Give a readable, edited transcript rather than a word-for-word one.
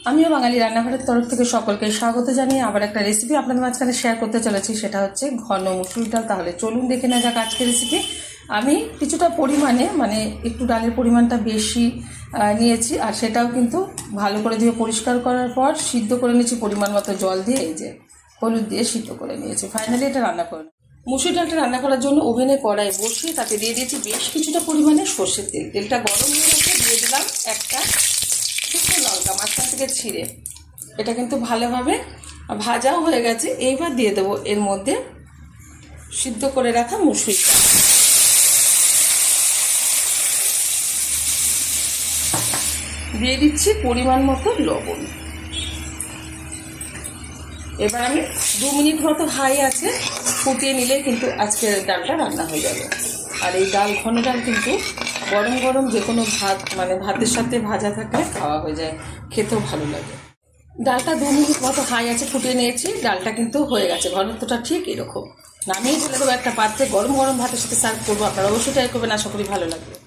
আমিও বাঙালি রান্নাঘরের তরফ থেকে সকলকে স্বাগত জানিয়ে আবার একটা রেসিপি আপনাদের মাঝখানে শেয়ার করতে চলেছি। সেটা হচ্ছে ঘন মুসুর ডাল। তাহলে চলুন দেখে নেওয়া যাক আজকের রেসিপি। আমি কিছুটা পরিমাণে একটু ডালের পরিমাণটা বেশি নিয়েছি, আর সেটাও কিন্তু ভালো করে ধুয়ে পরিষ্কার করার পর সিদ্ধ করে নিয়েছি পরিমাণ মতো জল দিয়ে। এই যে হলুদ দিয়ে সিদ্ধ করে নিয়েছি। ফাইনালি এটা রান্না করে মুসুর ডালটা রান্না করার জন্য ওভেনে কড়াই বসিয়ে তাতে দিয়ে দিয়েছি বেশ কিছুটা পরিমাণে সর্ষের তেল। তেলটা গরম হয়ে গেছে, দিয়ে দিলাম একটা শুকনো লঙ্কা মাঝখান থেকে ছিঁড়ে। এটা কিন্তু ভালোভাবে ভাজাও হয়ে গেছে। এইবার দিয়ে দেবো এর মধ্যে সিদ্ধ করে রাখা মুসুর ডাল। দিয়ে দিচ্ছি পরিমাণ মতো লবণ। এবার আমি 2 মিনিট মতো হাই আছে ফুটিয়ে নিলে কিন্তু আজকের ডালটা রান্না হয়ে যাবে। আর এই ডাল, ঘন ডাল কিন্তু গরম গরম যে কোনো ভাত ভাতের সাথে ভাজা থাকলে খাওয়া হয়ে যায়, খেতেও ভালো লাগে। ডালটা 2 মিনিট মতো হাই আছে ফুটিয়ে নিয়েছি। ডালটা কিন্তু হয়ে গেছে, ঘনত্বটা ঠিক এরকম। নামিয়ে ফেলে দেবো একটা পাত্রে, গরম গরম ভাতের সাথে সার্ভ করবো। আপনারা অবশ্যই ট্রাই করবেন, আশা করি ভালো লাগবে।